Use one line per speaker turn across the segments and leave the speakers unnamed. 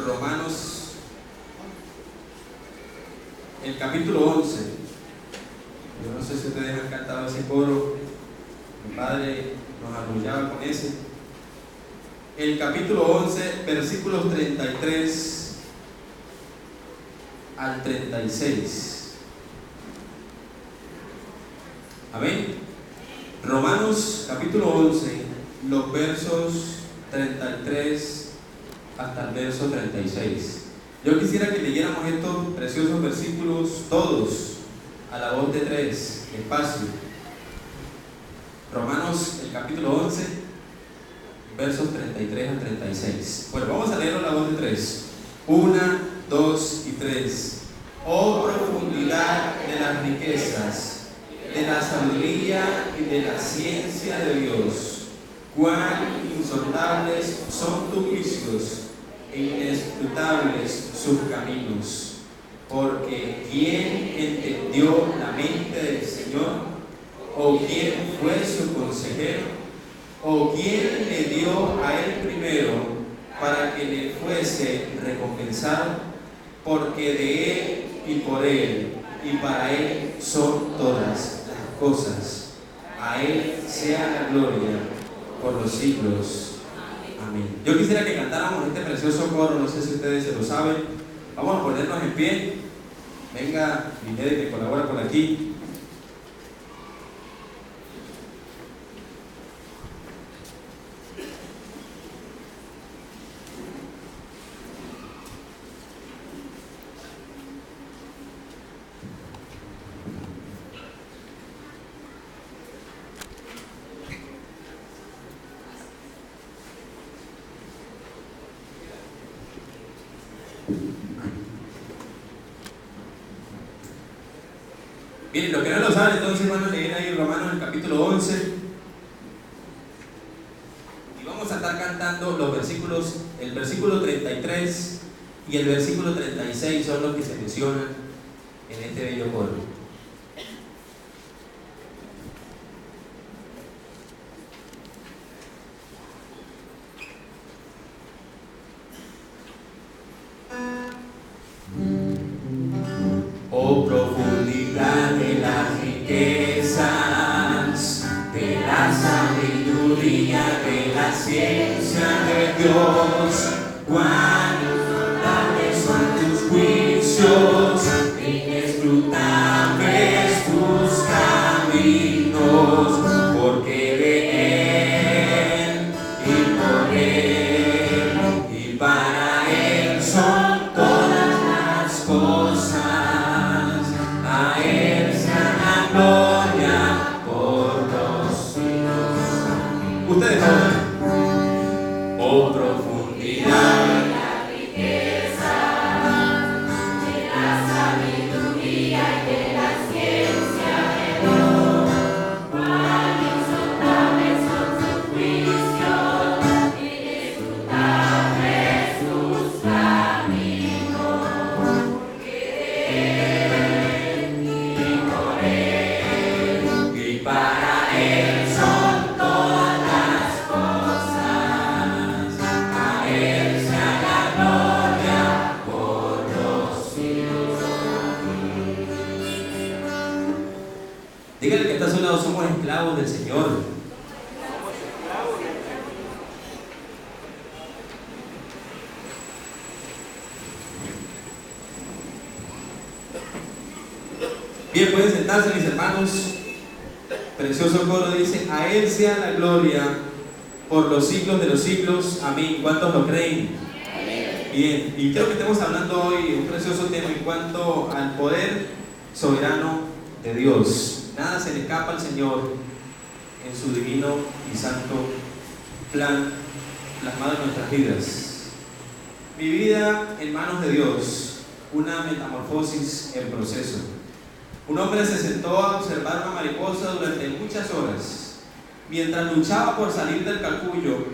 Romanos, el capítulo 11. Yo no sé si ustedes han cantado ese coro. Mi padre nos arrullaba con ese. El capítulo 11, versículos 33 al 36. Amén. Romanos capítulo 11, los versos 33 hasta el verso 36. Yo quisiera que leyéramos estos preciosos versículos todos a la voz de tres, despacio. Romanos, el capítulo 11, versos 33 al 36. Bueno, vamos a leerlo a la voz de tres. 1, 2 y 3. Oh profundidad de las riquezas, de la sabiduría y de la ciencia de Dios, cuán insondables son tus juicios e inescrutables sus caminos. Porque ¿quién entendió la mente del Señor? ¿O quién fue su consejero? ¿O quién le dio a él primero para que le fuese recompensado? Porque de él y por él y para él son todas las cosas. A él sea la gloria por los siglos. Amén. Yo quisiera que cantáramos este precioso coro, no sé si ustedes se lo saben. Vamos a ponernos en pie. Venga, Vinere, que colabora por aquí. Miren, los que no lo saben, entonces van a leer ahí Romanos el capítulo 11 y vamos a estar cantando los versículos, el versículo 33 y el versículo 36 son los que se mencionan en este bello coro. Oh profundidad de las riquezas, de la sabiduría, de la ciencia de Dios, cuán insondables son tus juicios, inescrutables tus caminos, porque de él y por él y para él son todas las cosas. A él sea la gloria por los siglos. Ustedes saben. Oh profundidad de la riqueza, de la sabiduría y de la ciencia de Dios, cuán insondables son sus juicios, inescrutables sus caminos, porque de él y por él y para él son todas las cosas. A él sea la gloria por los siglos. Dígale que está a su lado, somos esclavos del Señor. Bien, pueden sentarse mis hermanos. Precioso coro dice: a él sea la gloria por los siglos de los siglos. Amén. ¿Cuántos lo creen? Amén. Bien, y creo que estamos hablando hoy un precioso tema en cuanto al poder soberano de Dios. Nada se le escapa al Señor en su divino y santo plan plasmado en nuestras vidas. Mi vida en manos de Dios, una metamorfosis en proceso. Un hombre se sentó a observar una mariposa durante muchas horas. Mientras luchaba por salir del capullo,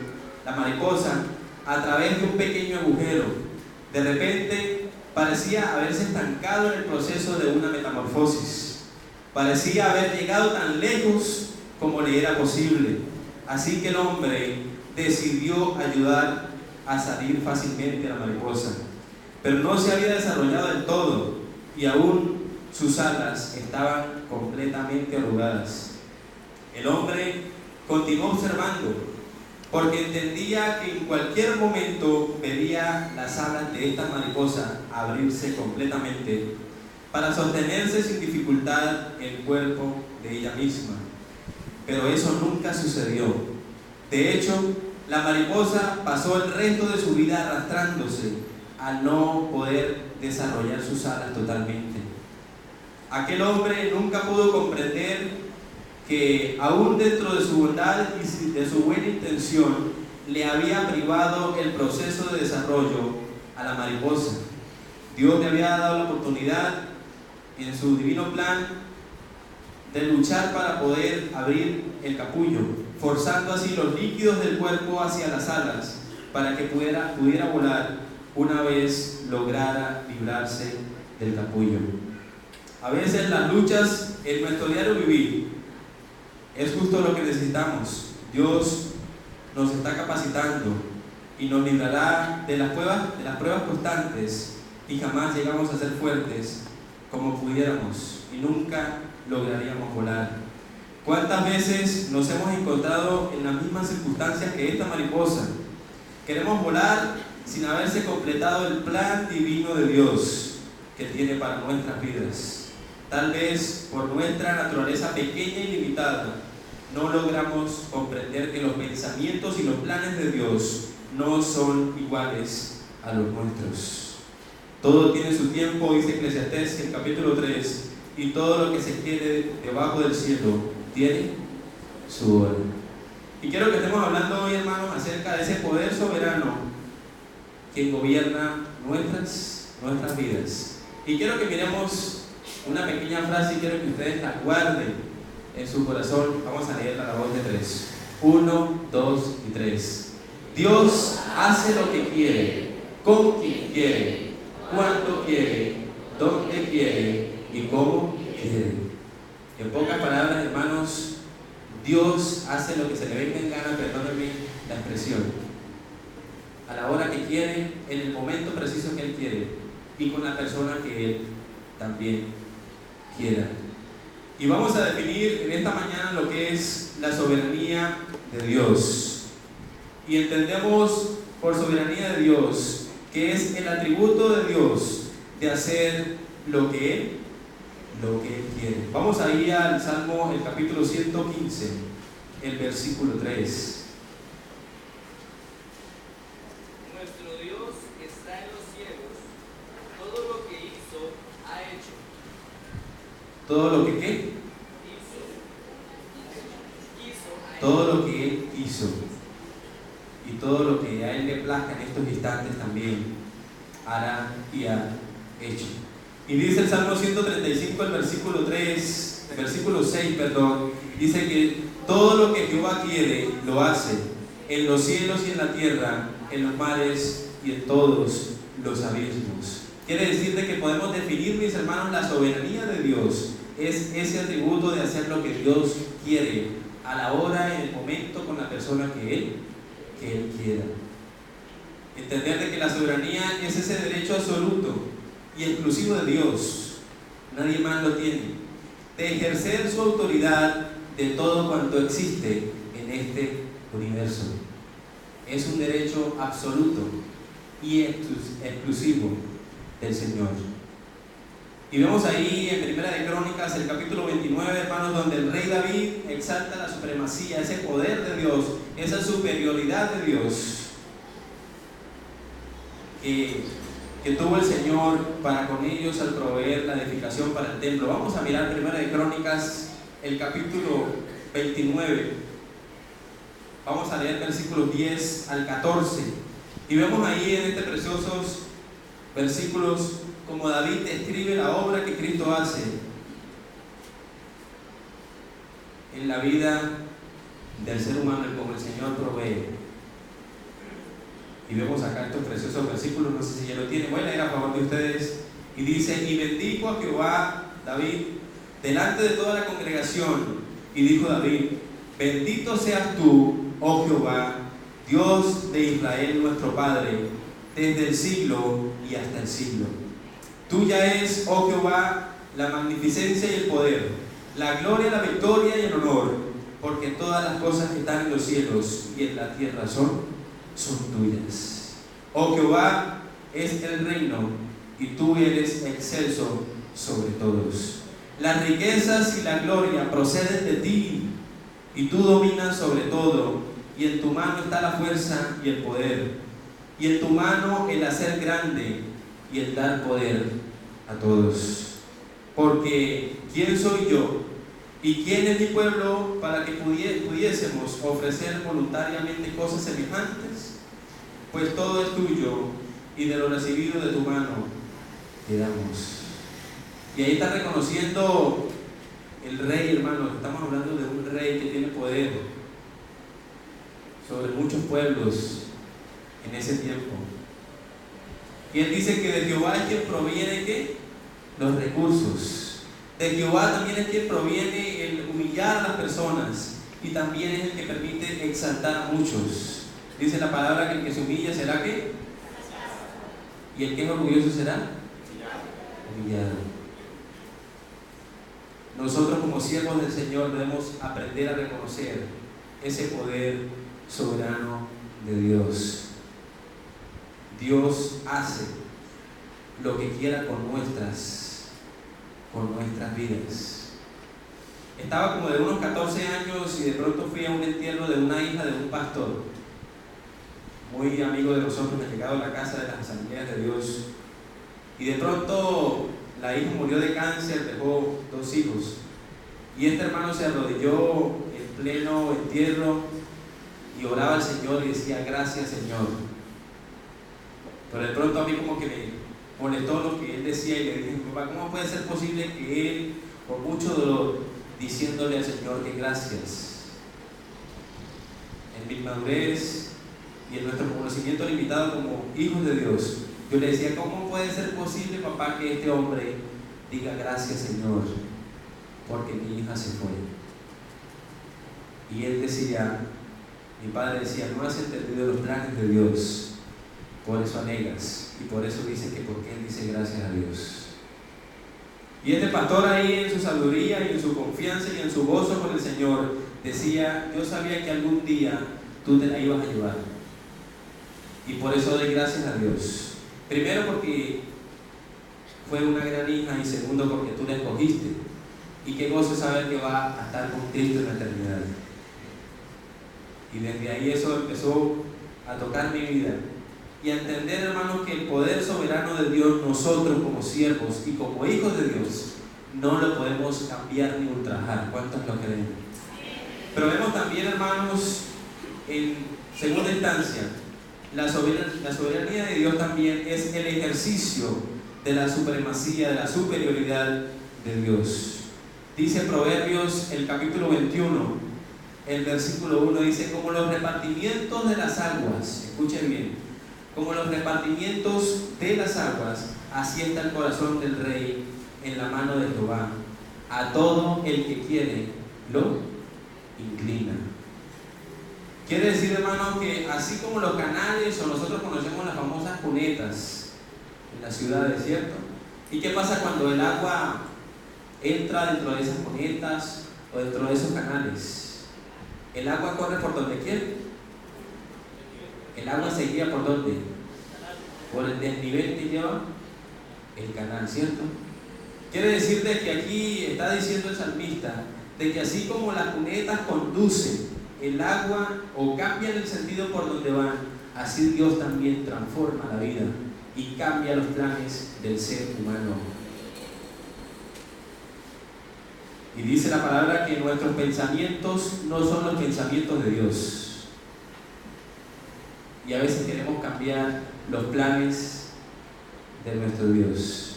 la mariposa, a través de un pequeño agujero, de repente parecía haberse estancado en el proceso de una metamorfosis. Parecía haber llegado tan lejos como le era posible. Así que el hombre decidió ayudar a salir fácilmente la mariposa, pero no se había desarrollado del todo y aún sus alas estaban completamente arrugadas. El hombre continuó observando, porque entendía que en cualquier momento vería las alas de esta mariposa abrirse completamente para sostenerse sin dificultad el cuerpo de ella misma. Pero eso nunca sucedió. De hecho, la mariposa pasó el resto de su vida arrastrándose al no poder desarrollar sus alas totalmente. Aquel hombre nunca pudo comprender que aún dentro de su bondad y de su buena intención le había privado el proceso de desarrollo a la mariposa. Dios le había dado la oportunidad en su divino plan de luchar para poder abrir el capullo, forzando así los líquidos del cuerpo hacia las alas para que pudiera volar una vez lograra librarse del capullo. A veces las luchas en nuestro diario vivir es justo lo que necesitamos. Dios nos está capacitando y nos librará de las pruebas constantes, y jamás llegamos a ser fuertes como pudiéramos y nunca lograríamos volar. ¿Cuántas veces nos hemos encontrado en las mismas circunstancias que esta mariposa? Queremos volar sin haberse completado el plan divino de Dios que tiene para nuestras vidas. Tal vez por nuestra naturaleza pequeña y limitada no logramos comprender que los pensamientos y los planes de Dios no son iguales a los nuestros. Todo tiene su tiempo, dice Eclesiastés en el capítulo 3, y todo lo que se quiere debajo del cielo tiene su hora. Y quiero que estemos hablando hoy, hermanos, acerca de ese poder soberano que gobierna nuestras vidas. Y quiero que miremos una pequeña frase y quiero que ustedes la guarden en su corazón. Vamos a leerla a la voz de 3. 1, 2 y 3. Dios hace lo que quiere, con quien quiere, cuando quiere, dónde quiere y cómo quiere. En pocas palabras, hermanos, Dios hace lo que se le venga en gana, perdónenme la expresión, a la hora que quiere, en el momento preciso que Él quiere y con la persona que Él también quiera. Y vamos a definir en esta mañana lo que es la soberanía de Dios. Y entendemos por soberanía de Dios que es el atributo de Dios de hacer lo que Él quiere. Vamos a ir al Salmo, el capítulo 115, el versículo 3.
Nuestro Dios está en los cielos, todo lo que hizo, ha hecho.
¿Todo lo que qué? Todo lo que Él hizo. Y todo lo que a Él le plazca en estos instantes también hará y ha hecho. Y dice el Salmo 135, el versículo 6, dice que todo lo que Jehová quiere lo hace, en los cielos y en la tierra, en los mares y en todos los abismos. Quiere decirte que podemos definir, mis hermanos, la soberanía de Dios. Es ese atributo de hacer lo que Dios quiere, a la hora, en el momento, con la persona que Él quiera. Entender de que la soberanía es ese derecho absoluto y exclusivo de Dios, nadie más lo tiene, de ejercer su autoridad de todo cuanto existe en este universo. Es un derecho absoluto y exclusivo del Señor. Y vemos ahí en Primera de Crónicas, el capítulo 29, hermanos, donde el rey David exalta la supremacía, ese poder de Dios, esa superioridad de Dios que tuvo el Señor para con ellos al proveer la edificación para el templo. Vamos a mirar Primera de Crónicas, el capítulo 29. Vamos a leer versículos 10 al 14. Y vemos ahí en estos preciosos versículos como David describe la obra que Cristo hace en la vida del ser humano y como el Señor provee. Y vemos acá estos preciosos versículos, no sé si ya lo tienen, voy a leer a favor de ustedes. Y dice: y bendijo a Jehová David delante de toda la congregación, y dijo David: bendito seas tú, oh Jehová, Dios de Israel nuestro Padre, desde el siglo y hasta el siglo. Tuya es, oh Jehová, la magnificencia y el poder, la gloria, la victoria y el honor, porque todas las cosas que están en los cielos y en la tierra son tuyas. Oh Jehová, es el reino, y tú eres excelso sobre todos. Las riquezas y la gloria proceden de ti, y tú dominas sobre todo, y en tu mano está la fuerza y el poder, y en tu mano el hacer grande y el dar poder a todos. Porque ¿quién soy yo y quién es mi pueblo para que pudiésemos ofrecer voluntariamente cosas semejantes? Pues todo es tuyo, y de lo recibido de tu mano te damos. Y ahí está reconociendo el rey, hermano. Estamos hablando de un rey que tiene poder sobre muchos pueblos en ese tiempo. Y él dice que de Jehová es quien proviene ¿qué? Los recursos. De Jehová también es quien proviene el humillar a las personas, y también es el que permite exaltar a muchos. Dice la palabra que el que se humilla será ¿qué? Y el que es orgulloso será humillado. Nosotros como siervos del Señor debemos aprender a reconocer ese poder soberano de Dios. Dios hace lo que quiera con nuestras vidas. Estaba como de unos 14 años y de pronto fui a un entierro de una hija de un pastor, muy amigo de nosotros, llegado a la casa de las asambleas de Dios. Y de pronto la hija murió de cáncer, dejó 2 hijos. Y este hermano se arrodilló en pleno entierro y oraba al Señor y decía: gracias, Señor. Pero de pronto a mí como que me molestó lo que él decía, y le dije: papá, ¿cómo puede ser posible que él, con mucho dolor, diciéndole al Señor que gracias? En mi madurez y en nuestro conocimiento limitado como hijos de Dios, yo le decía: ¿cómo puede ser posible, papá, que este hombre diga gracias, Señor, porque mi hija se fue? Y él decía, mi padre decía: no has entendido los planes de Dios, por eso anegas, y por eso dice que porque él dice gracias a Dios. Y este pastor ahí, en su sabiduría y en su confianza y en su gozo con el Señor, decía: yo sabía que algún día tú te la ibas a llevar, y por eso doy gracias a Dios. Primero porque fue una gran hija, y segundo porque tú la escogiste, y qué gozo saber que va a estar con Cristo en la eternidad. Y desde ahí eso empezó a tocar mi vida y a entender, hermanos, que el poder soberano de Dios, nosotros como siervos y como hijos de Dios, no lo podemos cambiar ni ultrajar. ¿Cuántos lo creen? Pero vemos también, hermanos, en segunda instancia, la soberanía de Dios también es el ejercicio de la supremacía, de la superioridad de Dios. Dice Proverbios, el capítulo 21, el versículo 1, dice: como los repartimientos de las aguas, escuchen bien, como los repartimientos de las aguas, así está el corazón del rey en la mano de Jehová. A todo el que quiere lo inclina. Quiere decir, hermano, que así como los canales, o nosotros conocemos las famosas cunetas en las ciudades, ¿cierto? ¿Y qué pasa cuando el agua entra dentro de esas cunetas o dentro de esos canales? El agua corre por donde quiere. El agua se guía por dónde? Por el desnivel que lleva el canal, ¿cierto? Quiere decir de que aquí está diciendo el salmista de que así como las cunetas conducen el agua o cambian el sentido por donde van, así Dios también transforma la vida y cambia los planes del ser humano. Y dice la palabra que nuestros pensamientos no son los pensamientos de Dios. Y a veces queremos cambiar los planes de nuestro Dios.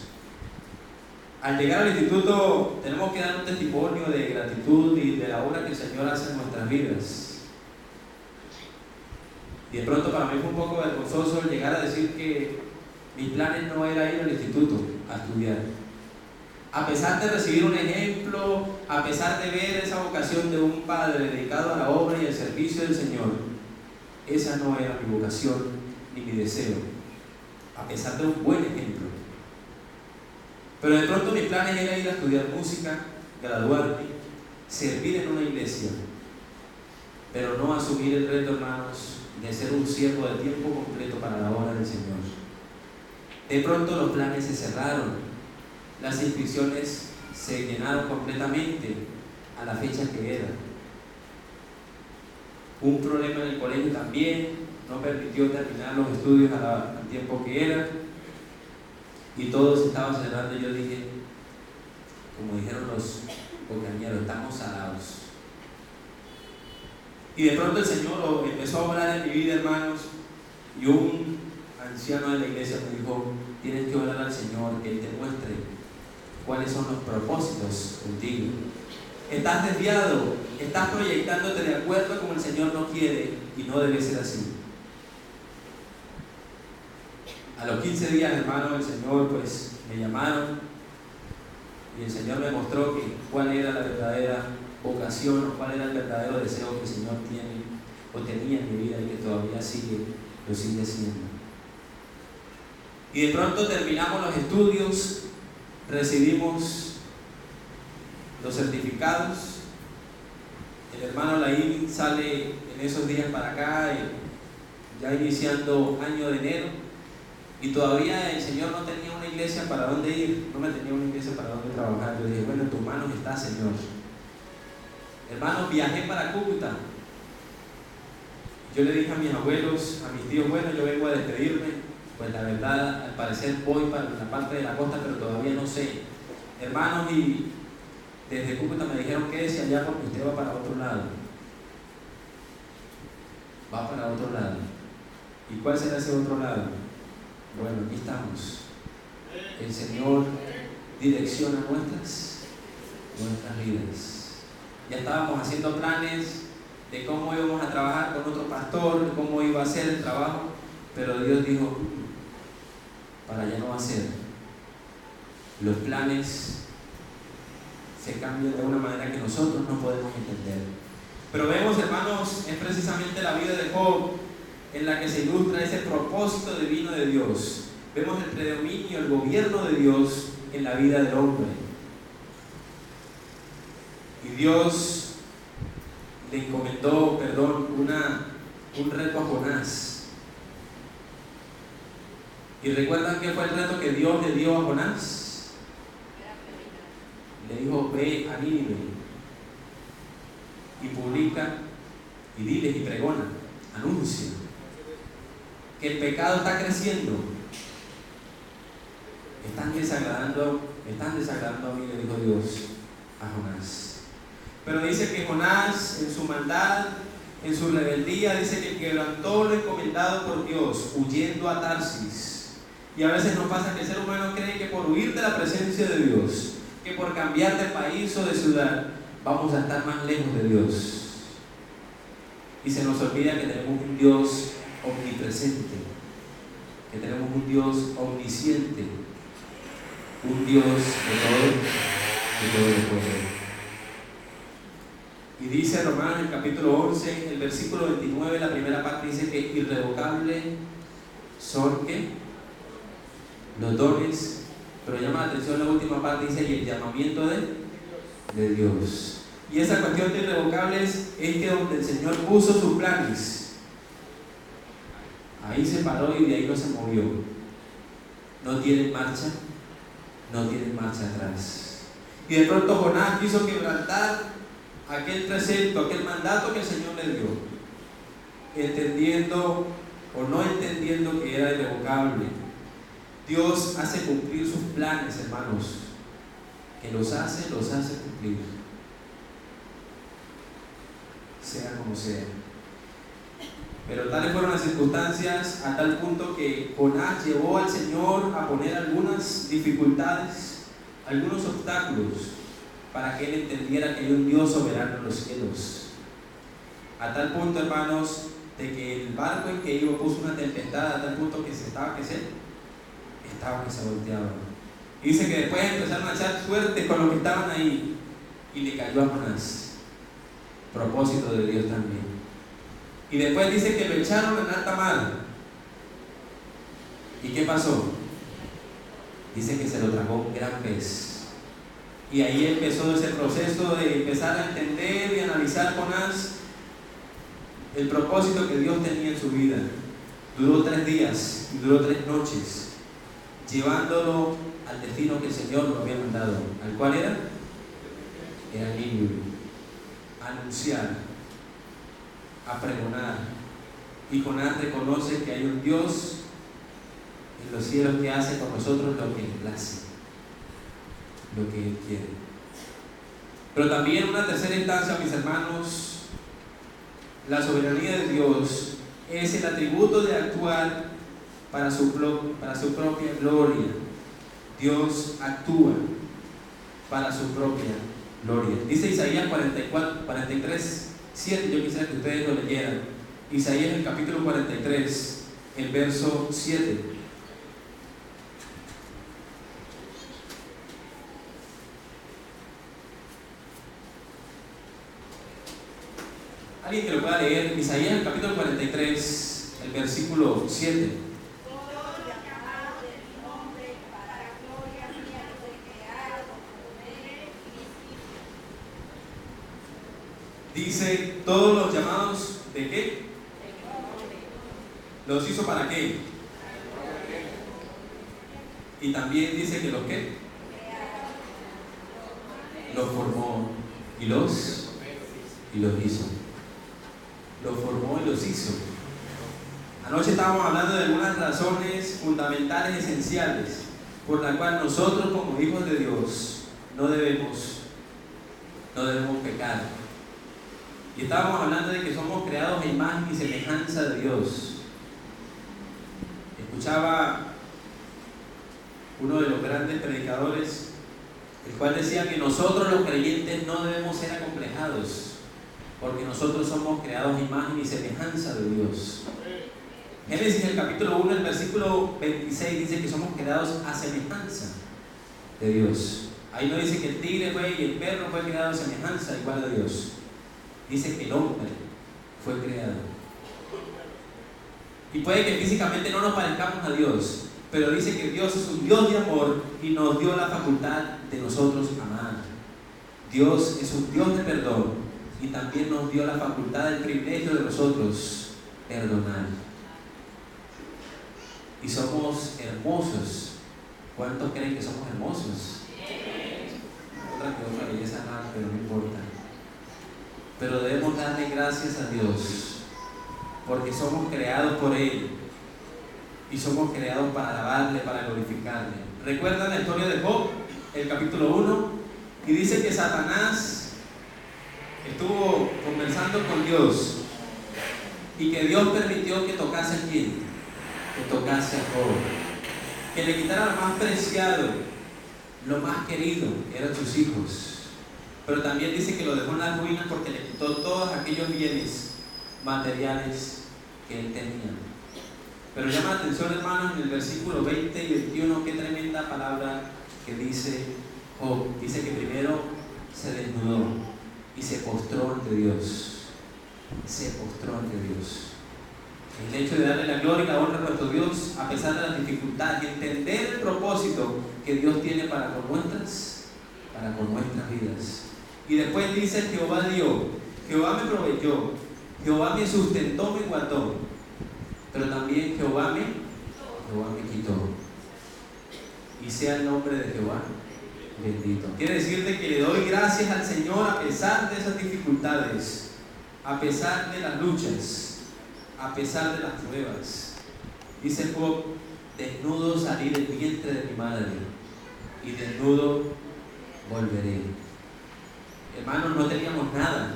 Al llegar al instituto tenemos que dar un testimonio de gratitud y de la obra que el Señor hace en nuestras vidas. Y de pronto para mí fue un poco vergonzoso llegar a decir que mis planes no era ir al instituto a estudiar. A pesar de recibir un ejemplo, a pesar de ver esa vocación de un padre dedicado a la obra y al servicio del Señor, esa no era mi vocación ni mi deseo, a pesar de un buen ejemplo. Pero de pronto mis planes era ir a estudiar música, graduarme, servir en una iglesia, pero no asumir el reto, hermanos, de ser un siervo de tiempo completo para la obra del Señor. De pronto los planes se cerraron, las inscripciones se llenaron completamente a la fecha que era. Un problema en el colegio también no permitió terminar los estudios al tiempo que era, y todo se estaba cerrando. Y yo dije, como dijeron los compañeros, estamos salados. Y de pronto el Señor empezó a obrar en mi vida, hermanos, y un anciano de la iglesia me dijo: tienes que orar al Señor, que Él te muestre cuáles son los propósitos contigo. Estás desviado, estás proyectándote de acuerdo como el Señor no quiere, y no debe ser así. A los 15 días, hermano, el Señor me llamaron, y el Señor me mostró cuál era la verdadera vocación, o cuál era el verdadero deseo que el Señor tiene o tenía en mi vida, y que todavía lo sigue siendo. Y de pronto terminamos los estudios, recibimos los certificados. El hermano Laín sale en esos días para acá, ya iniciando año de enero, y todavía el Señor no tenía una iglesia para dónde ir, no me tenía una iglesia para dónde trabajar. Yo dije, bueno, en tus manos está, Señor. Hermanos, viajé para Cúcuta. Yo le dije a mis abuelos, a mis tíos, bueno, yo vengo a despedirme. Pues la verdad, al parecer voy para la parte de la costa, pero todavía no sé. Hermanos, y desde Cúcuta me dijeron, quédese allá porque usted va para otro lado. Va para otro lado. ¿Y cuál será ese otro lado? Bueno, aquí estamos. El Señor direcciona nuestras vidas. Ya estábamos haciendo planes de cómo íbamos a trabajar con otro pastor, de cómo iba a ser el trabajo, pero Dios dijo, para allá no va a ser. Los planes se cambian de una manera que nosotros no podemos entender. Pero vemos, hermanos, es precisamente la vida de Job en la que se ilustra ese propósito divino de Dios. Vemos el predominio, el gobierno de Dios en la vida del hombre. Y Dios le encomendó, un reto a Jonás. ¿Y recuerdan qué fue el reto que Dios le dio a Jonás? Le dijo, ve a Nínive y publica y diles y pregona, anuncia que el pecado está creciendo. Están desagradando a mí, le dijo Dios a Jonás. Pero dice que Jonás, en su maldad, en su rebeldía, dice que quebrantó lo encomendado por Dios, huyendo a Tarsis. Y a veces nos pasa que el ser humano cree que por huir de la presencia de Dios, que por cambiar de país o de ciudad, vamos a estar más lejos de Dios. Y se nos olvida que tenemos un Dios omnipresente, que tenemos un Dios omnisciente, un Dios de todo el poder. Y dice Romanos en el capítulo 11, el versículo 29, la primera parte dice que irrevocable son ¿qué? Los dones, pero llama la atención la última parte, dice, y el llamamiento de Dios. Y esa cuestión de irrevocables es que donde el Señor puso sus planes, ahí se paró y de ahí no se movió. No tienen marcha atrás. Y de pronto Jonás quiso quebrantar aquel precepto, aquel mandato que el Señor le dio, entendiendo o no entendiendo que era irrevocable. Dios hace cumplir sus planes, hermanos, que los hace cumplir, sea como sea. Pero tales fueron las circunstancias a tal punto que Jonás llevó al Señor a poner algunas dificultades, algunos obstáculos, para que él entendiera que hay un Dios soberano en los cielos. A tal punto, hermanos, de que el barco en que iba puso una tempestad, a tal punto que se volteaba. Y dice que después empezaron a echar suerte con los que estaban ahí, y le cayó a Jonás. Propósito de Dios también. Y después dice que lo echaron en alta mar. ¿Y qué pasó? Dice que se lo tragó un gran pez. Y ahí empezó ese proceso de empezar a entender y analizar Jonás el propósito que Dios tenía en su vida. Duró 3 días y duró 3 noches, llevándolo al destino que el Señor lo había mandado. ¿Al cual era? Era Nínive. A anunciar, a pregonar. Y Jonás reconoce que hay un Dios en los cielos que hace con nosotros lo que le place, lo que Él quiere. Pero también una tercera instancia, mis hermanos, la soberanía de Dios es el atributo de actuar para su propia gloria. Dios actúa para su propia gloria. Dice Isaías 43, 7, yo quisiera que ustedes lo leyeran. Isaías el capítulo 43, el verso 7. Alguien que lo pueda leer, Isaías el capítulo 43, el versículo 7. Dice, todos los llamados ¿de qué? ¿Los hizo para qué? Y también dice que los qué? Los formó y los hizo. Los formó y los hizo. Anoche estábamos hablando de algunas razones fundamentales, esenciales, por las cuales nosotros como hijos de Dios no debemos pecar. Y estábamos hablando de que somos creados a imagen y semejanza de Dios. Escuchaba uno de los grandes predicadores, el cual decía que nosotros los creyentes no debemos ser acomplejados, porque nosotros somos creados a imagen y semejanza de Dios. Génesis el capítulo 1, el versículo 26 dice que somos creados a semejanza de Dios. Ahí no dice que el tigre fue y el perro fue creado a semejanza igual a Dios. Dice que el hombre fue creado. Y puede que físicamente no nos parezcamos a Dios, pero dice que Dios es un Dios de amor y nos dio la facultad de nosotros amar. Dios es un Dios de perdón y también nos dio la facultad, el privilegio de nosotros perdonar. Y somos hermosos. ¿Cuántos creen que somos hermosos? Otra belleza nada, pero no importa. Pero debemos darle gracias a Dios, porque somos creados por Él y somos creados para alabarle, para glorificarle. ¿Recuerdan la historia de Job? El capítulo 1, y dice que Satanás estuvo conversando con Dios y que Dios permitió que tocase a quién, que tocase a Job, que le quitara lo más preciado, lo más querido, que eran sus hijos. Pero también dice que lo dejó en las ruinas porque le quitó todos aquellos bienes materiales que él tenía. Pero llama la atención, hermanos, en el versículo 20 y 21, qué tremenda palabra que dice Job. Dice que primero se desnudó y se postró ante Dios. Se postró ante Dios. El hecho de darle la gloria y la honra a nuestro Dios, a pesar de las dificultades, y entender el propósito que Dios tiene para con nuestras vidas. Y después dice: Jehová dio, Jehová me proveyó, Jehová me sustentó, me guardó, pero también Jehová me quitó. Y sea el nombre de Jehová bendito. Quiere decirte que le doy gracias al Señor a pesar de esas dificultades, a pesar de las luchas, a pesar de las pruebas. Dice Job: desnudo salí del vientre de mi madre y desnudo volveré. Hermanos, no teníamos nada,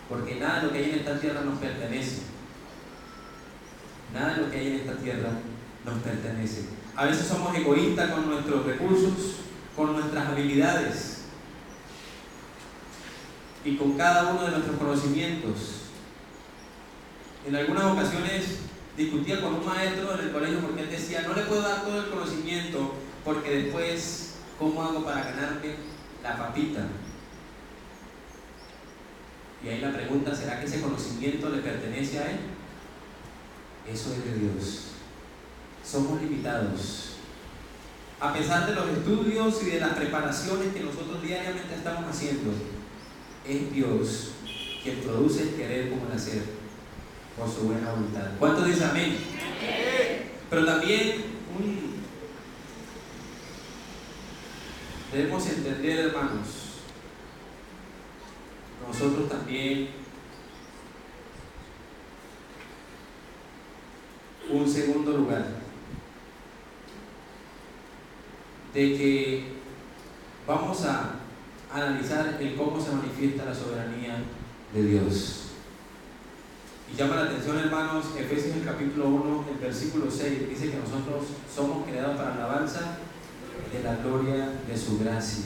porque nada de lo que hay en esta tierra nos pertenece. Nada de lo que hay en esta tierra nos pertenece. A veces somos egoístas con nuestros recursos, con nuestras habilidades y con cada uno de nuestros conocimientos. En algunas ocasiones discutía con un maestro en el colegio porque él decía: no le puedo dar todo el conocimiento porque después, ¿cómo hago para ganarme la papita? Y ahí la pregunta: ¿será que ese conocimiento le pertenece a él? Eso es de Dios. Somos limitados. A pesar de los estudios y de las preparaciones que nosotros diariamente estamos haciendo, es Dios quien produce el querer como el hacer por su buena voluntad. ¿Cuántos dicen amén? Pero también debemos entender, hermanos, nosotros también un segundo lugar de que vamos a analizar el cómo se manifiesta la soberanía de Dios. Y llama la atención, hermanos, Efesios el capítulo 1, el versículo 6, dice que nosotros somos creados para alabanza de la gloria de su gracia.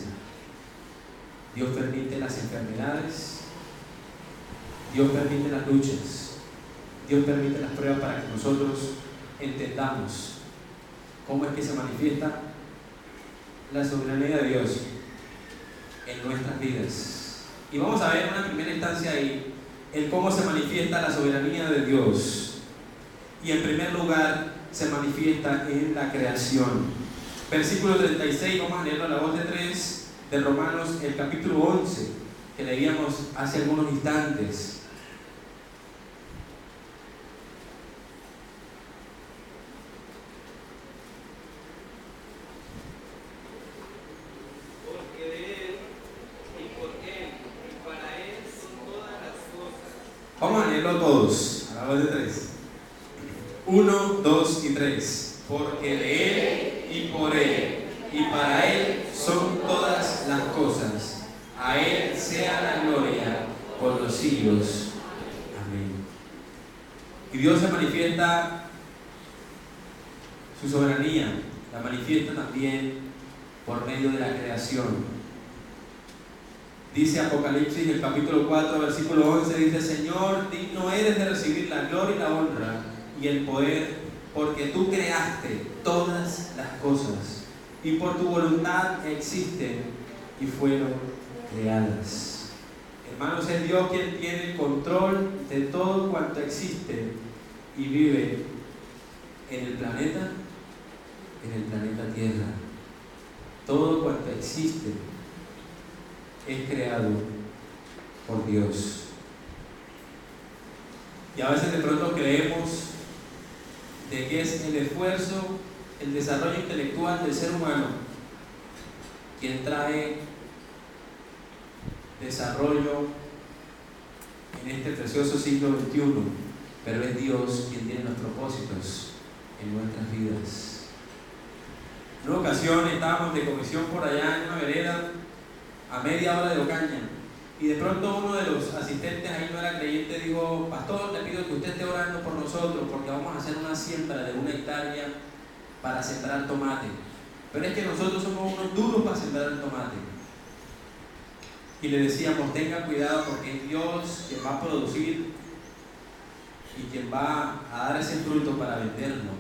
Dios permite las enfermedades, Dios permite las luchas, Dios permite las pruebas para que nosotros entendamos cómo es que se manifiesta la soberanía de Dios en nuestras vidas. Y vamos a ver en una primera instancia ahí el cómo se manifiesta la soberanía de Dios. Y en primer lugar se manifiesta en la creación. Versículo 36, vamos a leerlo a la voz de 3 de Romanos, el capítulo 11, que leíamos hace algunos instantes. Vamos a leerlo todos, a la voz de 3. 1, 2 y 3. Porque de Él y por Él y para Él son todas las cosas. A Él sea la gloria por los siglos. Amén. Y Dios se manifiesta su soberanía, la manifiesta también por medio de la creación. Dice Apocalipsis, el capítulo 4, versículo 11, dice: Señor, digno eres de recibir la gloria y la honra y el poder, porque tú creaste todas las cosas, y por tu voluntad existen y fueron creadas. Hermanos, es Dios quien tiene el control de todo cuanto existe y vive en el planeta Tierra. Todo cuanto existe es creado por Dios. Y a veces de pronto creemos de que es el esfuerzo, el desarrollo intelectual del ser humano quien trae desarrollo en este precioso siglo XXI, pero es Dios quien tiene los propósitos en nuestras vidas. En una ocasión estábamos de comisión por allá en una vereda a media hora de Ocaña, y de pronto uno de los asistentes ahí no era creyente, dijo: pastor, le pido que usted esté orando por nosotros porque vamos a hacer una siembra de 1 hectárea para sembrar tomate, pero es que nosotros somos unos duros para sembrar el tomate. Y le decíamos: tenga cuidado porque es Dios quien va a producir y quien va a dar ese fruto para venderlo,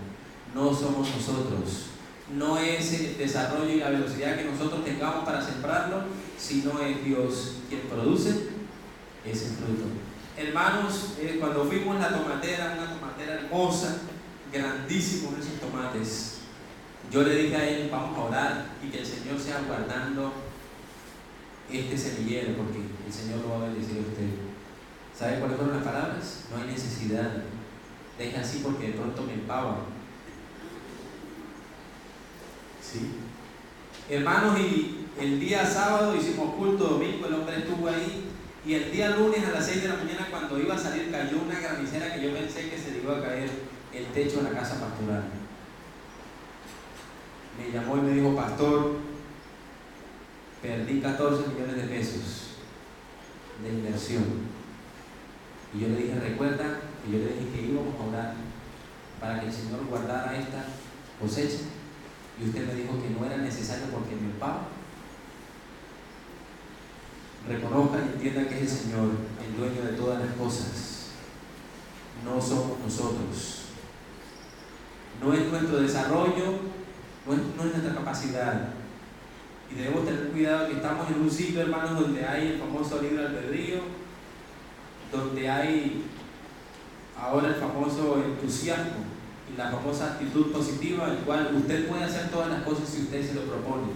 no somos nosotros. No es el desarrollo y la velocidad que nosotros tengamos para sembrarlo, sino es Dios quien produce ese fruto. Hermanos, cuando fuimos a la tomatera, una tomatera hermosa, grandísimos esos tomates, yo le dije a él: vamos a orar y que el Señor sea guardando este semillero, porque el Señor lo va a bendecir a usted. ¿Sabe cuáles fueron las palabras? No hay necesidad, deja así porque de pronto me empava. ¿Sí? Hermanos, y el día sábado hicimos culto, domingo el hombre estuvo ahí, y el día lunes a las 6 de la mañana, cuando iba a salir, cayó una granizera que yo pensé que se le iba a caer el techo de la casa pastoral. Me llamó y me dijo: pastor, perdí 14 millones de pesos de inversión. Y yo le dije: recuerda que yo le dije que íbamos a orar para que el Señor guardara esta cosecha, y usted me dijo que no era necesario porque me paga. Reconozca y entienda que es el Señor el dueño de todas las cosas, no somos nosotros. No es nuestro desarrollo, no es nuestra capacidad. Y debemos tener cuidado que estamos en un sitio, hermanos, donde hay el famoso libre albedrío, donde hay ahora el famoso entusiasmo y la famosa actitud positiva, el cual usted puede hacer todas las cosas si usted se lo propone.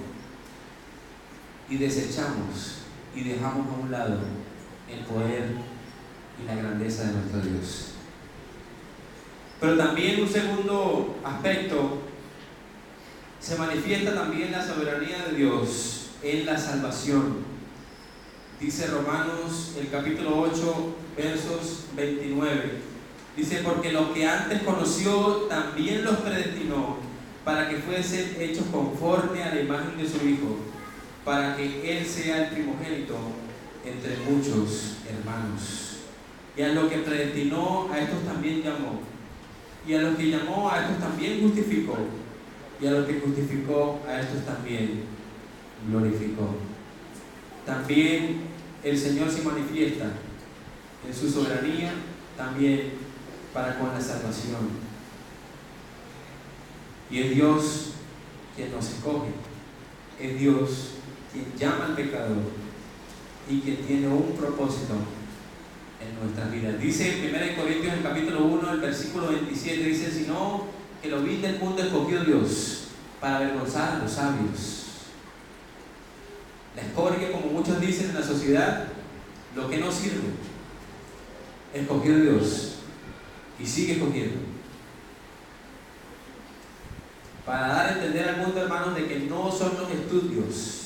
Y desechamos y dejamos a un lado el poder y la grandeza de nuestro Dios. Pero también un segundo aspecto, se manifiesta también la soberanía de Dios en la salvación. Dice Romanos, el capítulo 8, versos 29. Dice, porque los que antes conoció también los predestinó para que fuesen hechos conforme a la imagen de su Hijo, para que Él sea el primogénito entre muchos hermanos. Y a los que predestinó, a estos también llamó. Y a los que llamó, a estos también justificó. Y a los que justificó, a estos también glorificó. También el Señor se manifiesta en su soberanía, también para con la salvación. Y es Dios quien nos escoge. Es Dios quien llama al pecador y quien tiene un propósito en nuestras vidas. Dice en 1 Corintios, el capítulo 1, el versículo 27, dice, sino que lo vil del mundo escogió Dios para avergonzar a los sabios. La escoria, como muchos dicen en la sociedad, lo que no sirve, escogió Dios y sigue escogiendo. Para dar a entender al mundo, hermanos, de que no son los estudios,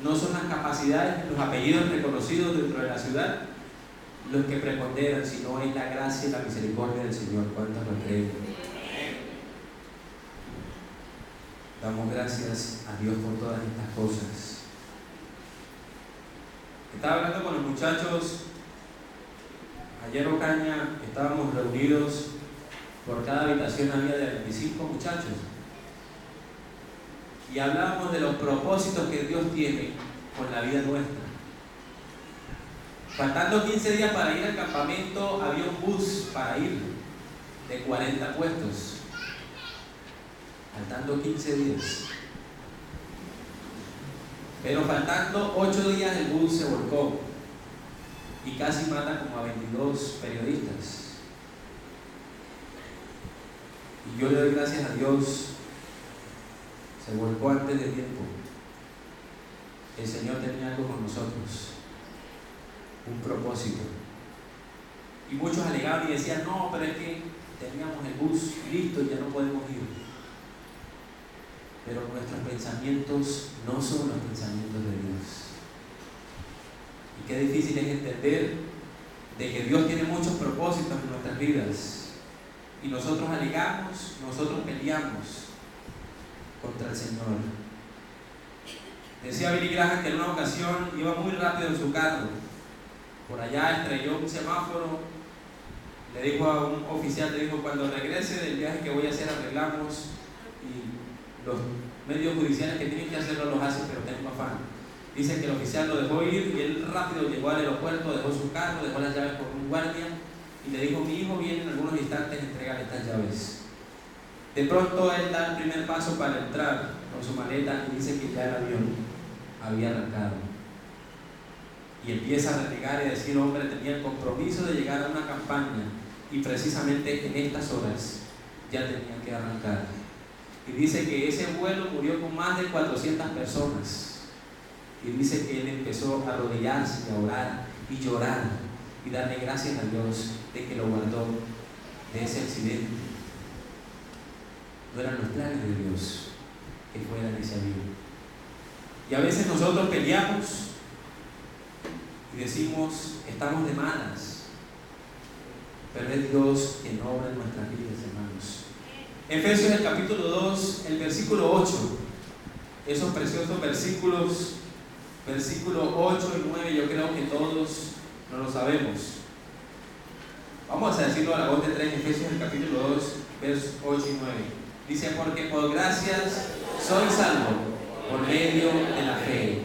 no son las capacidades, los apellidos reconocidos dentro de la ciudad los que preponderan, sino es la gracia y la misericordia del Señor. ¿Cuántos lo creen? Damos gracias a Dios por todas estas cosas. Estaba hablando con los muchachos ayer, Ocaña, estábamos reunidos, por cada habitación había de 25 muchachos. Y hablábamos de los propósitos que Dios tiene con la vida nuestra. Faltando 15 días para ir al campamento, había un bus para ir de 40 puestos. Faltando 15 días. Pero faltando 8 días el bus se volcó y casi mata como a 22 periodistas. Y yo le doy gracias a Dios. Se volcó antes de tiempo. El Señor tenía algo con nosotros, un propósito. Y muchos alegaban y decían, no, pero es que teníamos el bus listo y ya no podemos ir. Pero nuestros pensamientos no son los pensamientos de Dios. Y qué difícil es entender de que Dios tiene muchos propósitos en nuestras vidas. Y nosotros alegamos, nosotros peleamos contra el Señor. Decía Billy Graham que en una ocasión iba muy rápido en su carro. Por allá estrelló un semáforo. Le dijo a un oficial, le dijo, cuando regrese del viaje que voy a hacer arreglamos, y los medios judiciales que tienen que hacerlo los hacen, pero tengo afán. Dice que el oficial lo dejó ir y él rápido llegó al aeropuerto, dejó su carro, dejó las llaves por un guardia y le dijo, mi hijo viene en algunos instantes a entregar estas llaves. De pronto él da el primer paso para entrar con su maleta y dice que ya el avión había arrancado. Y empieza a renegar y a decir, hombre, tenía el compromiso de llegar a una campaña y precisamente en estas horas ya tenía que arrancar. Y dice que ese vuelo murió con más de 400 personas. Y dice que él empezó a arrodillarse, a orar y llorar y darle gracias a Dios de que lo guardó de ese accidente. No eran los planes de Dios que fuera ese avión. Y a veces nosotros peleamos y decimos, estamos de malas, pero es Dios quien obra en nuestras vidas, hermanos. Efesios, el capítulo 2, el versículo 8, esos preciosos versículos, versículos 8 y 9, yo creo que todos no lo sabemos. Vamos a decirlo a la voz de tres. Efesios, el capítulo 2, versos 8 y 9. Dice, porque por gracias soy salvo por medio de la fe,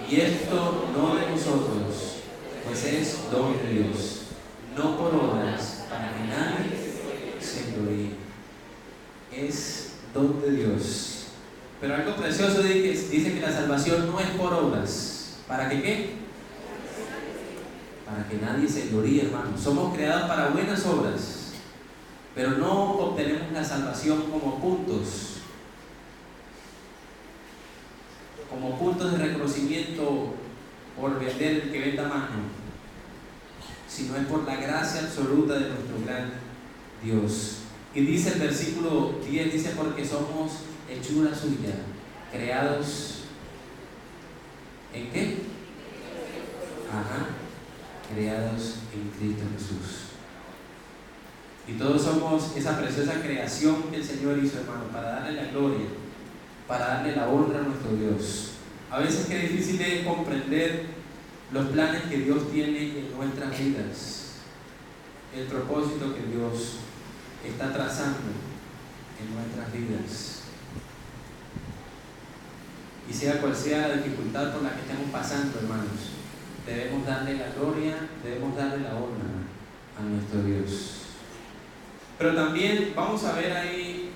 y esto no de nosotros, pues es don de Dios, no por obras, para que nadie se gloríe. Es don de Dios. Pero algo precioso dice que la salvación no es por obras. ¿Para que qué? para que nadie se gloríe, hermanos. Somos creados para buenas obras, pero no obtenemos la salvación como puntos de reconocimiento por vender el que venda mano, sino es por la gracia absoluta de nuestro gran Dios. Y dice el versículo 10, dice, porque somos hechura suya, creados ¿en qué? Creados en Cristo Jesús. Y todos somos esa preciosa creación que el Señor hizo, hermano, para darle la gloria, para darle la honra a nuestro Dios. A veces qué difícil es comprender los planes que Dios tiene en nuestras vidas, el propósito que Dios está trazando en nuestras vidas. Y sea cual sea la dificultad por la que estemos pasando, hermanos, debemos darle la gloria, debemos darle la honra a nuestro Dios. Pero también vamos a ver ahí